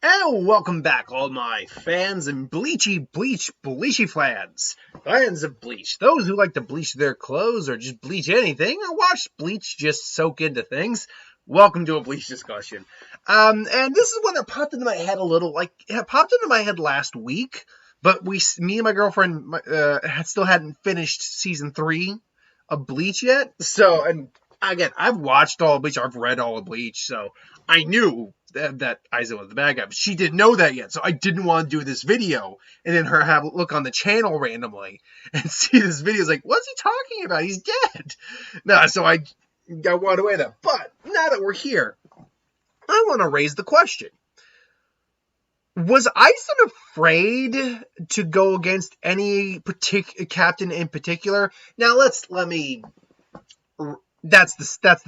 And welcome back, all my fans and bleachy fans of Bleach. Those who like to bleach their clothes or just bleach anything or watch Bleach just soak into things. Welcome to a Bleach discussion. And this is one that popped into my head a little, it popped into my head last week, but me and my girlfriend still hadn't finished season 3 of Bleach yet. So, and again, I've watched all of Bleach, I've read all of Bleach, so I knew that Aizen was the bad guy, but she didn't know that yet, so I didn't want to do this video and then her have a look on the channel randomly and see this video. It's like, what's he talking about? He's dead. No, so I wanted away that. But now that we're here, I want to raise the question. Was Aizen afraid to go against any captain in particular? Now that's the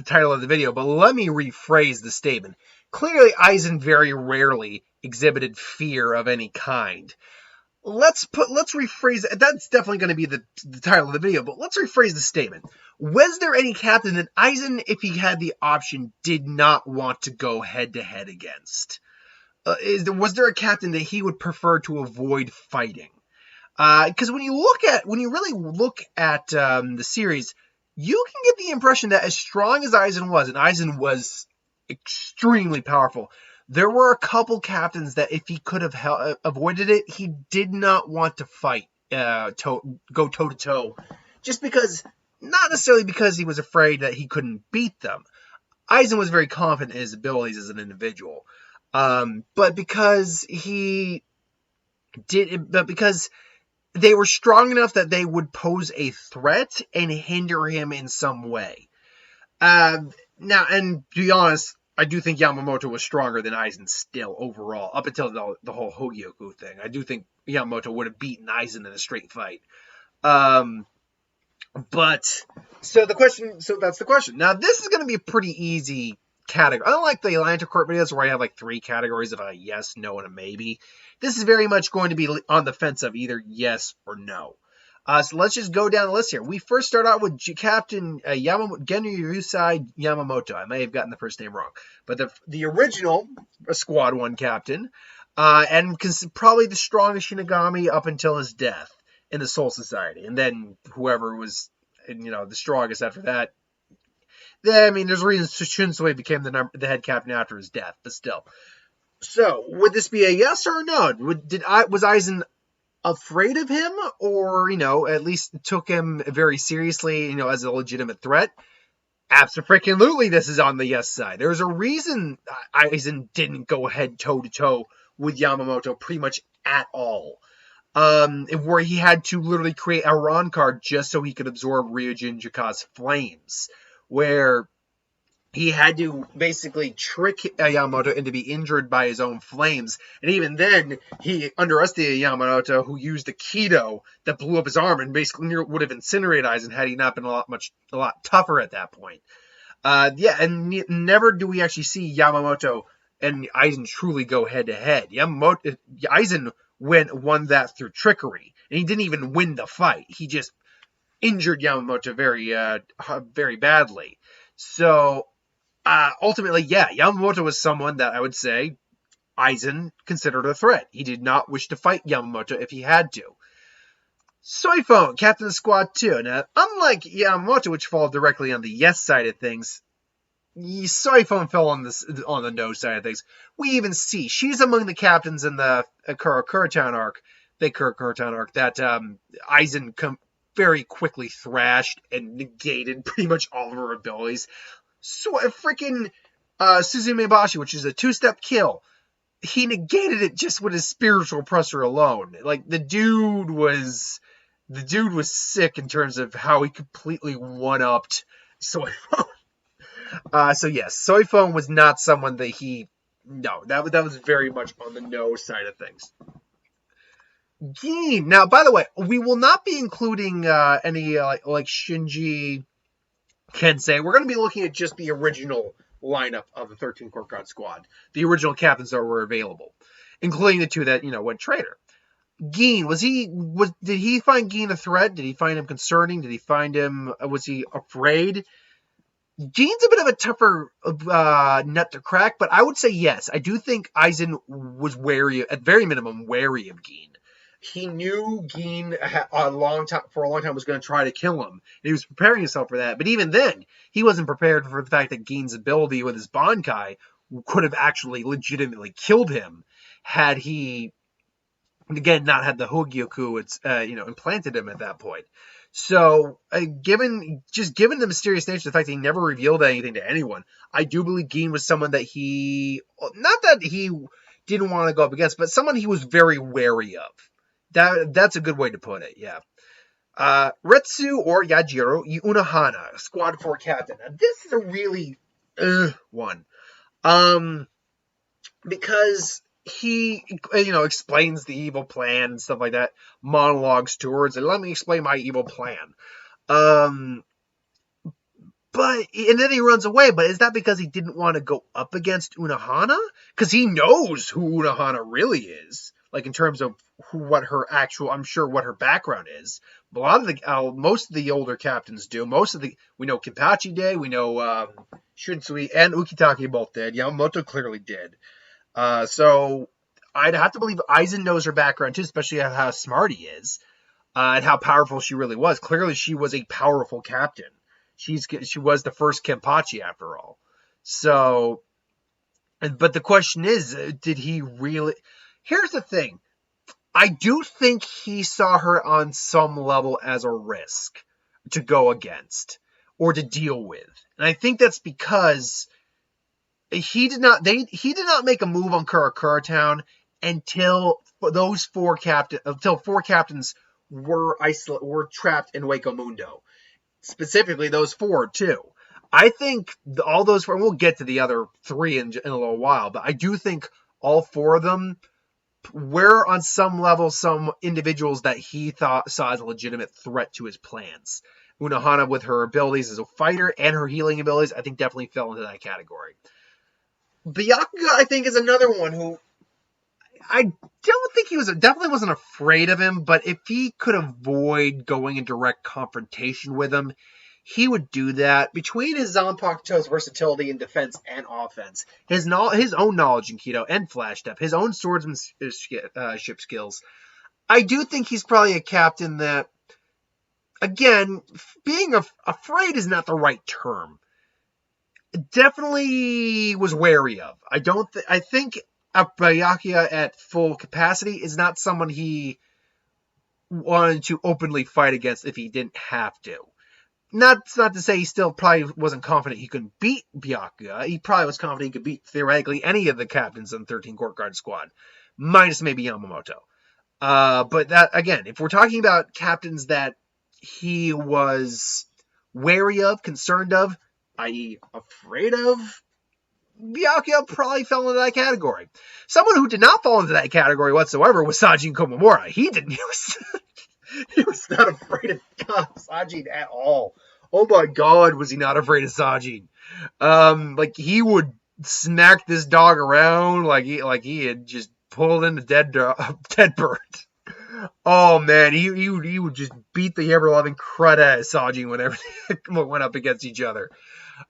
title of the video, but let me rephrase the statement. Clearly, Aizen very rarely exhibited fear of any kind. Let's rephrase it. That's definitely going to be the title of the video, but let's rephrase the statement. Was there any captain that Aizen, if he had the option, did not want to go head-to-head against? Was there a captain that he would prefer to avoid fighting? Because when you really look at the series, you can get the impression that as strong as Aizen was, and Aizen was extremely powerful, there were a couple captains that if he could have avoided it, he did not want to fight, go toe-to-toe, just because, not necessarily because he was afraid that he couldn't beat them. Aizen was very confident in his abilities as an individual, but because they were strong enough that they would pose a threat and hinder him in some way. Now, and to be honest, I do think Yamamoto was stronger than Aizen still overall, up until the whole Hogyoku thing. I do think Yamamoto would have beaten Aizen in a straight fight. But so that's the question. Now, this is going to be a pretty easy category. I don't like the Atlanta Court videos where I have like 3 categories of a yes, no, and a maybe. This is very much going to be on the fence of either yes or no. So let's just go down the list here. We first start out with Captain Genryusai Yamamoto. I may have gotten the first name wrong. But the original Squad 1 captain, and probably the strongest Shinigami up until his death in the Soul Society. And then whoever was, the strongest after that. I mean, there's reasons Shinsui became the head captain after his death, but still. So, would this be a yes or a no? Was Aizen afraid of him, or, at least took him very seriously, as a legitimate threat? Absolutely, this is on the yes side. There's a reason Aizen didn't go head toe-to-toe with Yamamoto pretty much at all. Where he had to literally create a Ron card just so he could absorb Ryujin Jika's flames. Where he had to basically trick Yamamoto into being injured by his own flames. And even then, he underestimated Yamamoto, who used the Kido that blew up his arm and basically would have incinerated Aizen had he not been a lot tougher at that point. And never do we actually see Yamamoto and Aizen truly go head-to-head. Aizen won that through trickery. And he didn't even win the fight. He just injured Yamamoto very badly. So, ultimately, Yamamoto was someone that I would say Aizen considered a threat. He did not wish to fight Yamamoto if he had to. Soifone, Captain of Squad 2. Now, unlike Yamamoto, which fell directly on the yes side of things, Soifone fell on the no side of things. We even see she's among the captains in the Kuratown arc, that Aizen very quickly thrashed and negated pretty much all of her abilities. So freaking Suzumebashi, which is a 2-step kill, he negated it just with his spiritual oppressor alone. Like, the dude was sick in terms of how he completely one-upped Soifone. So yes, Soifone was not someone that that was very much on the no side of things. Gin. Now, by the way, we will not be including any like Shinji Kensei. We're going to be looking at just the original lineup of the 13 Court Guard Squad. The original captains that were available, including the 2 that, went traitor. Gin, did he find Gin a threat? Did he find him concerning? Was he afraid? Gene's a bit of a tougher nut to crack, but I would say yes. I do think Aizen was wary, at very minimum, wary of Gene. He knew Gene for a long time was going to try to kill him. He was preparing himself for that, but even then, he wasn't prepared for the fact that Gene's ability with his Bankai could have actually legitimately killed him had he, again, not had the Hogyoku implanted him at that point. So, given the mysterious nature of the fact that he never revealed anything to anyone, I do believe Gene was someone that not that he didn't want to go up against, but someone he was very wary of. That's a good way to put it, yeah. Retsu or Yajiro Unohana, Squad 4 captain. Now, this is a really one. Because he, explains the evil plan and stuff like that, monologues towards, and let me explain my evil plan. And then he runs away, but is that because he didn't want to go up against Unohana? Because he knows who Unohana really is, like in terms of what her background is. Most of the older captains do. We know Kenpachi did, we know Shunsui and Ukitake both did. Yamamoto clearly did. So I'd have to believe Aizen knows her background too, especially how smart he is, and how powerful she really was. Clearly, she was a powerful captain. She was the first Kenpachi after all. So, but the question is, did he really? Here's the thing. I do think he saw her on some level as a risk to go against or to deal with, and I think that's because he did not make a move on Karakura Town until four captains were trapped in Hueco Mundo. Specifically, those four too. I think all those four. We'll get to the other three in a little while, but I do think all four of them were on some level some individuals that he saw as a legitimate threat to his plans. Unohana, with her abilities as a fighter and her healing abilities, I think definitely fell into that category. Byakuya, I think, is another one who I don't think definitely wasn't afraid of him, but if he could avoid going in direct confrontation with him, he would do that. Between his Zanpakuto's versatility in defense and offense, his own knowledge in Kido and Flash Step, his own swordsmanship skills, I do think he's probably a captain that, again, being afraid is not the right term. Definitely was wary of. I think Byakuya at full capacity is not someone he wanted to openly fight against if he didn't have to. Not to say he still probably wasn't confident he could beat Byakuya. He probably was confident he could beat, theoretically, any of the captains in the 13 Court Guard squad, minus maybe Yamamoto. But that, again, if we're talking about captains that he was wary of, concerned of, i.e. afraid of, Byakuya probably fell into that category. Someone who did not fall into that category whatsoever was Sajin Komamura. He was not afraid of Sajin at all. Oh my god, was he not afraid of Sajin? Like he would smack this dog around like he had just pulled in a dead bird. Oh man, he would just beat the ever-loving crud out of Sajin whenever they went up against each other.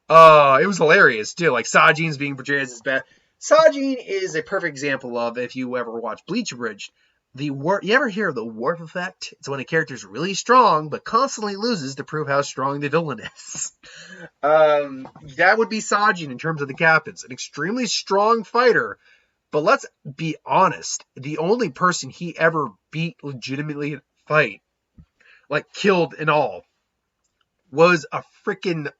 It was hilarious too. Like Sajin's being portrayed as his best. Sajin is a perfect example of, if you ever watch Bleach Abridged, you ever hear of the Worf effect? It's when a character's really strong but constantly loses to prove how strong the villain is. That would be Sajin in terms of the captains, an extremely strong fighter. But let's be honest, the only person he ever beat legitimately in a fight, like killed and all, was a freaking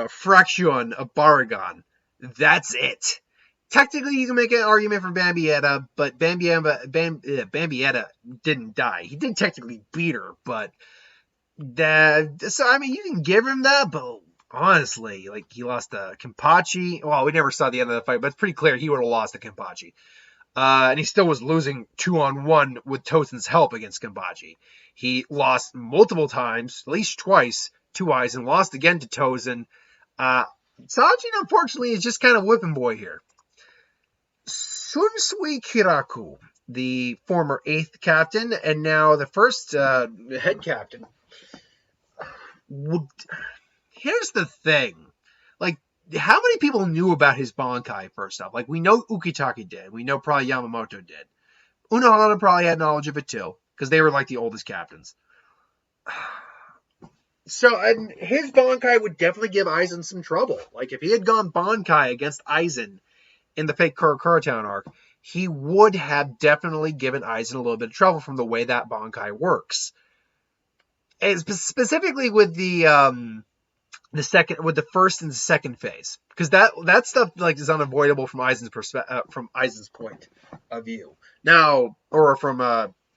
fraction of Baragon. That's it. Technically, you can make an argument for Bambietta, but Bambietta didn't die. He did technically beat her, but so I mean, you can give him that, but honestly, like he lost to Kenpachi. Well, we never saw the end of the fight, but it's pretty clear he would have lost to Kenpachi. And he still was losing 2-on-1 with Tosen's help against Kenpachi. He lost multiple times, at least twice, to Aizen, lost again to Tosen. Sajin, unfortunately, is just kind of whipping boy here. Shunsui Kiraku, the former 8th captain, and now the first head captain. would. Here's the thing. Like, how many people knew about his Bankai first off? Like, we know Ukitake did. We know probably Yamamoto did. Unohana probably had knowledge of it too, because they were like the oldest captains. So, and his Bankai would definitely give Aizen some trouble. Like, if he had gone Bankai against Aizen in the fake Kurakura Town arc, he would have definitely given Aizen a little bit of trouble from the way that Bankai works. And specifically with the second, with the first and second phase, because that stuff like is unavoidable from Aizen's point of view. Now, or from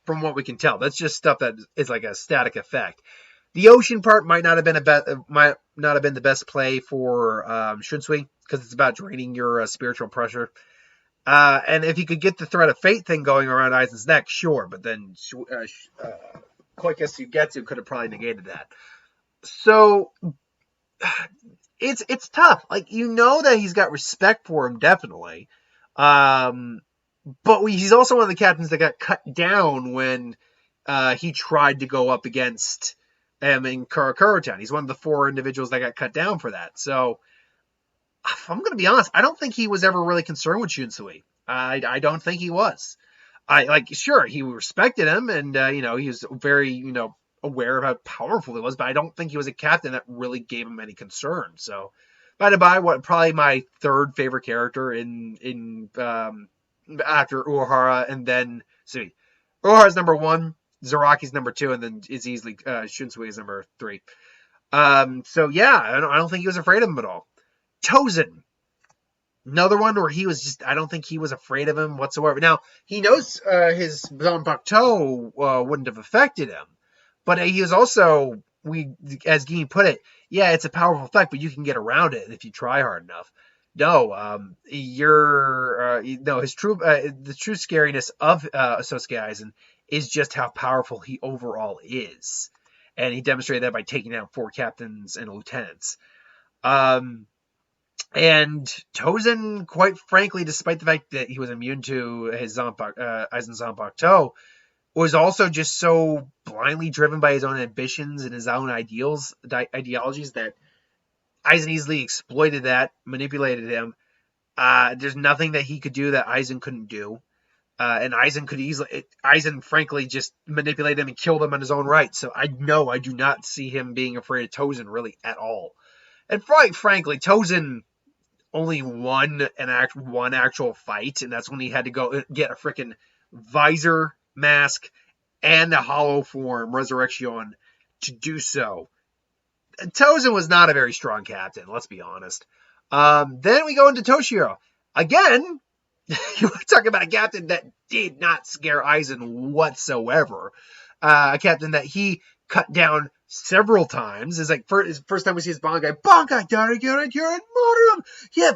what we can tell, that's just stuff that is like a static effect. The ocean part might not have been the best play for Shunsui, because it's about draining your spiritual pressure. And if you could get the threat of fate thing going around Aizen's neck, sure, but then Koike Suigetsu could have probably negated that. So it's tough. Like, you know that he's got respect for him, definitely. But he's also one of the captains that got cut down when he tried to go up against him in Kurakura Town. He's one of the 4 individuals that got cut down for that. So, if I'm going to be honest, I don't think he was ever really concerned with Shunsui. I don't think he was. Sure, he respected him, and he was very, aware of how powerful he was, but I don't think he was a captain that really gave him any concern. So, by the by, probably my third favorite character in after Uehara, and then Uehara's number 1, Zaraki's number 2, and then it's easily Shunsui is number 3. So yeah, I don't think he was afraid of him at all. Tozen, another one where he was just, I don't think he was afraid of him whatsoever. Now, he knows his Zanpakuto wouldn't have affected him, but he was also, as Gin put it, yeah, it's a powerful effect, but you can get around it if you try hard enough. No, his true, the true scariness of Sosuke Aizen is just how powerful he overall is. And he demonstrated that by taking down 4 captains and lieutenants. And Tozen, quite frankly, despite the fact that he was immune to his Aizen Zanpakuto, was also just so blindly driven by his own ambitions and his own ideologies that Aizen easily exploited that, manipulated him. There's nothing that he could do that Aizen couldn't do. And Aizen frankly just manipulated him and killed him on his own right. So I do not see him being afraid of Tozen really at all. And quite frankly, Tozen only won one actual fight, and that's when he had to go get a freaking visor, mask, and a hollow form, Resurrection, to do so. Tozen was not a very strong captain, let's be honest. Then we go into Toshiro. Again, you want to talk about a captain that did not scare Aizen whatsoever. A captain that he cut down several times. It's like first time we see his Bankai, Darigara, Modern. Yeah,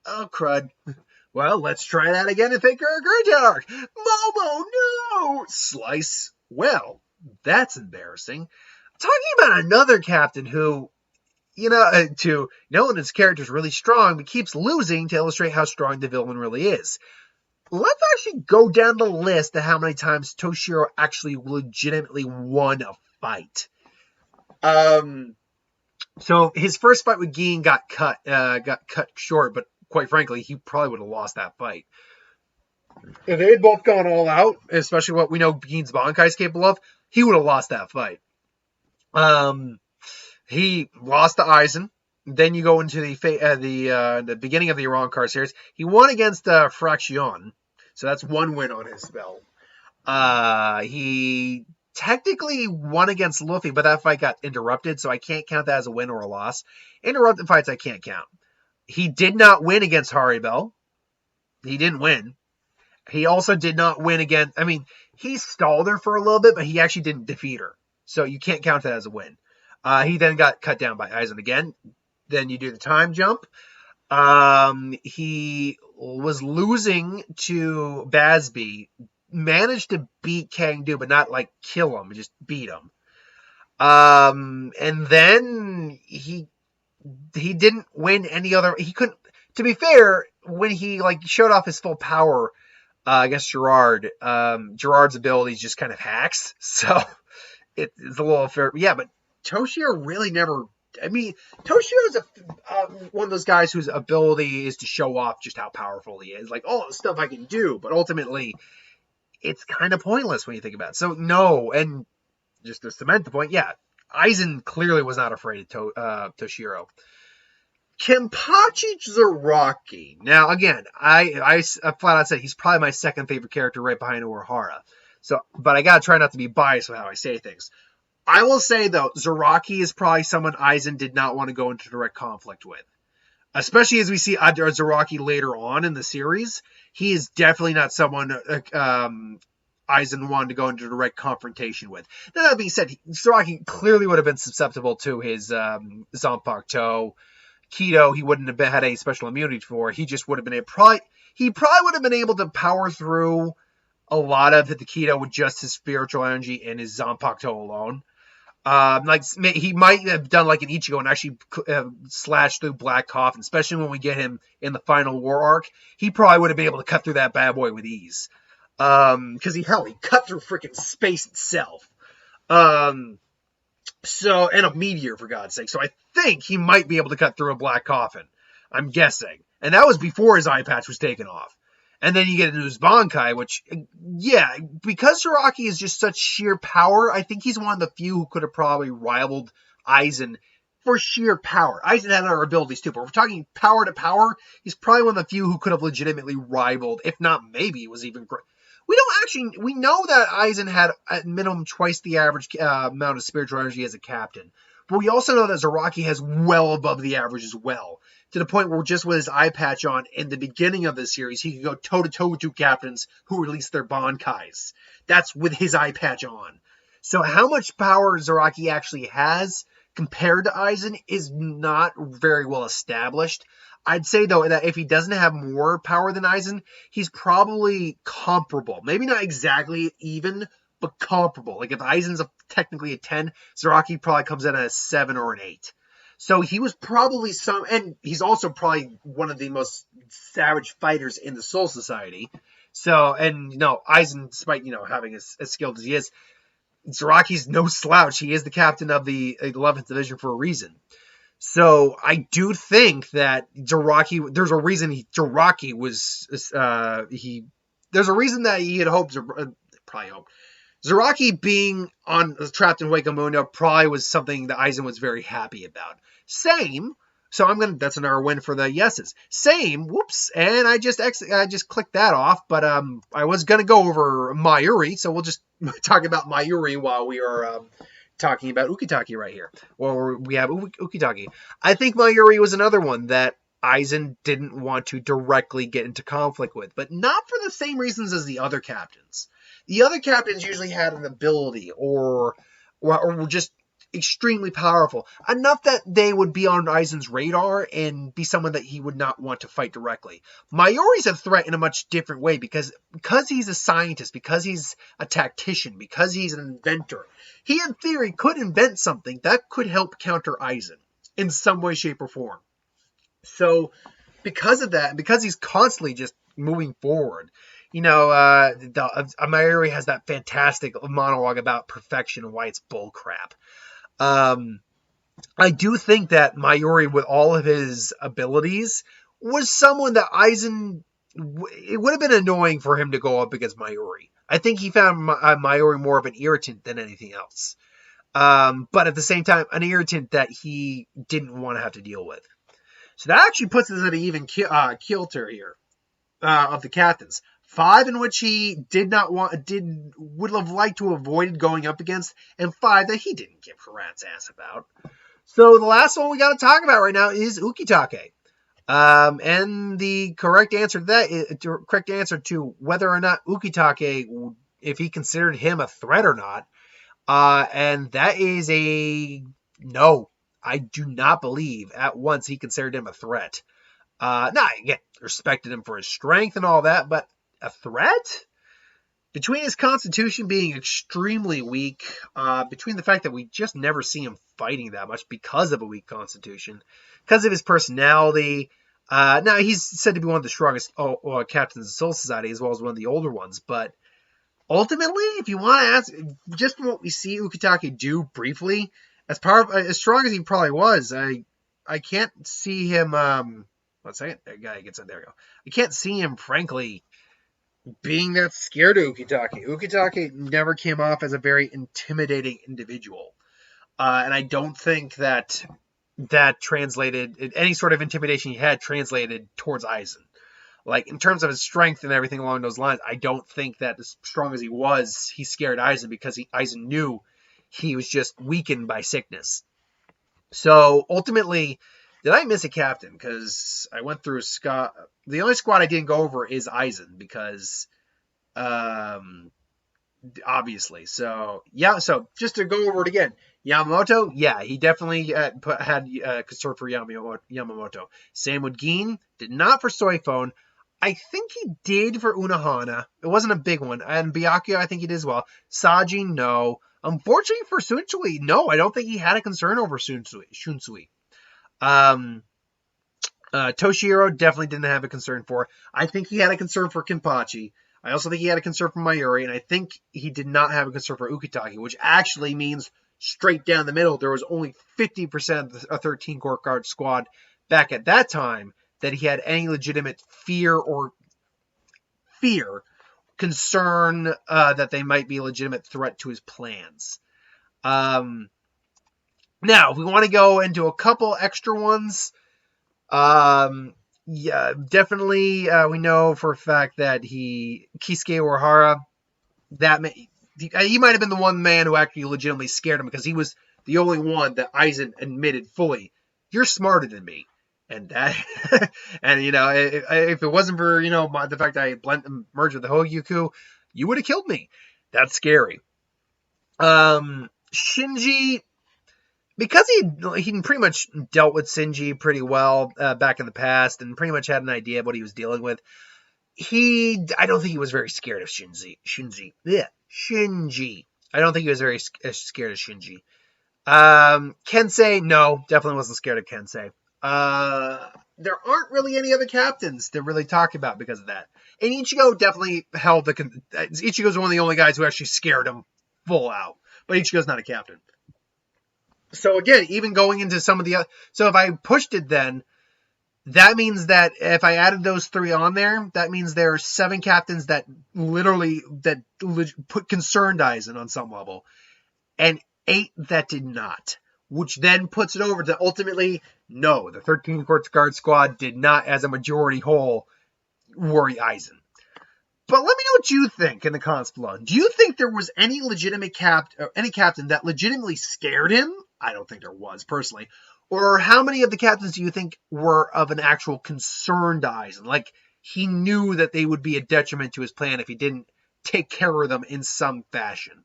oh crud. Well, let's try that again and think Great Arc. Momo, no! Slice. Well, that's embarrassing. Talking about another captain who, knowing his character is really strong, but keeps losing to illustrate how strong the villain really is. Let's actually go down the list of how many times Toshiro actually legitimately won a fight. So his first fight with Gin got cut short, but quite frankly, he probably would have lost that fight. If they had both gone all out, especially what we know Gin's Bankai is capable of, he would have lost that fight. He lost to Aizen. Then you go into the beginning of the Arrancar series. He won against Fraction, so that's 1 win on his belt. He technically won against Luffy, but that fight got interrupted, so I can't count that as a win or a loss. Interrupted fights I can't count. He did not win against Haribel. He didn't win. He also did not win against... I mean, he stalled her for a little bit, but he actually didn't defeat her. So you can't count that as a win. He then got cut down by Aizen again. Then you do the time jump. He was losing to Basby. Managed to beat Kangdu, but not like kill him, just beat him. And then he didn't win any other. He couldn't. To be fair, when he showed off his full power against Gerard's abilities just kind of hacks. So it's a little fair. Yeah, but Toshiro really never. I mean, Toshiro's one of those guys whose ability is to show off just how powerful he is. Like, all the stuff I can do, but ultimately, it's kind of pointless when you think about it. So, no, and just to cement the point, yeah, Aizen clearly was not afraid of Toshiro. Kenpachi Zaraki. Now, again, I flat out said he's probably my second favorite character right behind Urahara. So, but I gotta try not to be biased with how I say things. I will say, though, Zaraki is probably someone Aizen did not want to go into direct conflict with. Especially as we see Zaraki later on in the series. He is definitely not someone Aizen wanted to go into direct confrontation with. Now, that being said, Zaraki clearly would have been susceptible to his Zanpakuto. Keto, he wouldn't have had any special immunity for. He just would have been he probably would have been able to power through a lot of the Keto with just his spiritual energy and his Zanpakuto alone. Like he might have done like an Ichigo and actually slashed through Black Coffin, especially when we get him in the final war arc. He probably would have been able to cut through that bad boy with ease. Because he cut through freaking space itself. So, and a meteor, for God's sake. So I think he might be able to cut through a Black Coffin. I'm guessing. And that was before his eye patch was taken off. And then you get into his Bankai, which, yeah, because Zaraki is just such sheer power, I think he's one of the few who could have probably rivaled Aizen for sheer power. Aizen had other abilities too, but we're talking power to power. He's probably one of the few who could have legitimately rivaled, if not maybe was even great. We know that Aizen had at minimum twice the average amount of spiritual energy as a captain. But we also know that Zaraki has well above the average as well. To the point where just with his eye patch on in the beginning of the series, he could go toe-to-toe with two captains who released their Bankais. That's with his eye patch on. So how much power Zaraki actually has compared to Aizen is not very well established. I'd say, though, that if he doesn't have more power than Aizen, he's probably comparable. Maybe not exactly even, but comparable. Like, if Aizen's technically a 10, Zaraki probably comes in at a 7 or an 8. So he was probably and he's also probably one of the most savage fighters in the Soul Society. So, and, Aizen, despite, having as skilled as he is, Zaraki's no slouch. He is the captain of the 11th Division for a reason. So I do think that Zaraki, there's a reason Zaraki was, there's a reason that he had hoped, Zaraki being trapped in Wakamundo probably was something that Aizen was very happy about. Same, so that's another win for the yeses. Same, whoops, and I just clicked that off, but I was going to go over Mayuri, so we'll just talk about Mayuri while we are talking about Ukitake right here. Well, we have Ukitake. I think Mayuri was another one that Aizen didn't want to directly get into conflict with, but not for the same reasons as the other captains. The other captains usually had an ability or were just extremely powerful, enough that they would be on Aizen's radar and be someone that he would not want to fight directly. Mayuri's a threat in a much different way because he's a scientist, because he's a tactician, because he's an inventor. He, in theory, could invent something that could help counter Aizen in some way, shape, or form. So, because of that, because he's constantly just moving forward, Mayuri has that fantastic monologue about perfection and why it's bullcrap. I do think that Mayuri, with all of his abilities, was someone that Aizen, it would have been annoying for him to go up against Mayuri. I think he found Mayuri more of an irritant than anything else. But at the same time, an irritant that he didn't want to have to deal with. So that actually puts us at an even kilter here of the captains. 5 in which he would have liked to avoid going up against, and 5 that he didn't give a rat's ass about. So the last one we got to talk about right now is Ukitake. And the correct answer to whether or not Ukitake, if he considered him a threat or not, and that is a no. I do not believe at once he considered him a threat. Again, respected him for his strength and all that, but a threat? Between his constitution being extremely weak, between the fact that we just never see him fighting that much because of a weak constitution, because of his personality. Now, he's said to be one of the strongest captains of Soul Society, as well as one of the older ones, but ultimately, if you want to ask, just from what we see Ukitake do briefly, as strong as he probably was, I can't see him. 1 second, there gets it. There we go. I can't see him, frankly, being that scared of Ukitake. Ukitake never came off as a very intimidating individual, and I don't think that translated any sort of intimidation he had translated towards Aizen. Like, in terms of his strength and everything along those lines, I don't think that as strong as he was, he scared Aizen because Aizen knew he was just weakened by sickness. So, ultimately, did I miss a captain? Because I went through Scott. The only squad I didn't go over is Aizen because, obviously. So, yeah, so just to go over it again. Yamamoto, yeah, he definitely had concern for Yamamoto. Same with Gin, did not for Soifone. I think he did for Unohana. It wasn't a big one. And Byakuya, I think he did as well. Saji, no. Unfortunately for Shunsui, no, I don't think he had a concern over Shunsui. Toshiro definitely didn't have a concern for. I think he had a concern for Kenpachi. I also think he had a concern for Mayuri, and I think he did not have a concern for Ukitake, which actually means straight down the middle, there was only 50% of the 13 Court Guard squad back at that time that he had any legitimate concern that they might be a legitimate threat to his plans. Now, if we want to go into a couple extra ones, yeah, definitely we know for a fact that Kisuke Uehara, he might have been the one man who actually legitimately scared him because he was the only one that Aizen admitted fully, you're smarter than me. And that, and if it wasn't for the fact that I merged with the Hogyuku, you would have killed me. That's scary. Shinji, because he pretty much dealt with Shinji pretty well back in the past, and pretty much had an idea of what he was dealing with. I don't think he was very scared of Shinji. Shinji. I don't think he was very scared of Shinji. Kensei, no, definitely wasn't scared of Kensei. There aren't really any other captains to really talk about because of that. And Ichigo definitely held Ichigo's one of the only guys who actually scared him full out. But Ichigo's not a captain. So again, even going into some of the other... So if I pushed it then, that means that if I added those 3 on there, that means there are 7 captains that put concerned Aizen on some level. And 8 that did not. Which then puts it over to ultimately, no, the 13 Court Guard squad did not, as a majority whole, worry Aizen. But let me know what you think in the comments below. Do you think there was any legitimate captain that legitimately scared him? I don't think there was, personally. Or how many of the captains do you think were of an actual concern to Aizen? Like, he knew that they would be a detriment to his plan if he didn't take care of them in some fashion.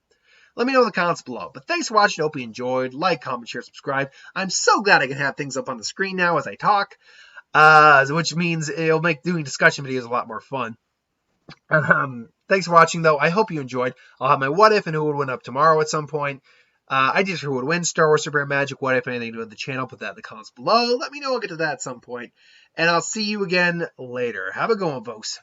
Let me know in the comments below. But thanks for watching. Hope you enjoyed. Like, comment, share, subscribe. I'm so glad I can have things up on the screen now as I talk. Which means it'll make doing discussion videos a lot more fun. Thanks for watching, though. I hope you enjoyed. I'll have my what if and who would win up tomorrow at some point. I just who would win, Star Wars, Super Magic, what if, anything to do with the channel. Put that in the comments below. Let me know. I'll get to that at some point. And I'll see you again later. Have a good one, folks.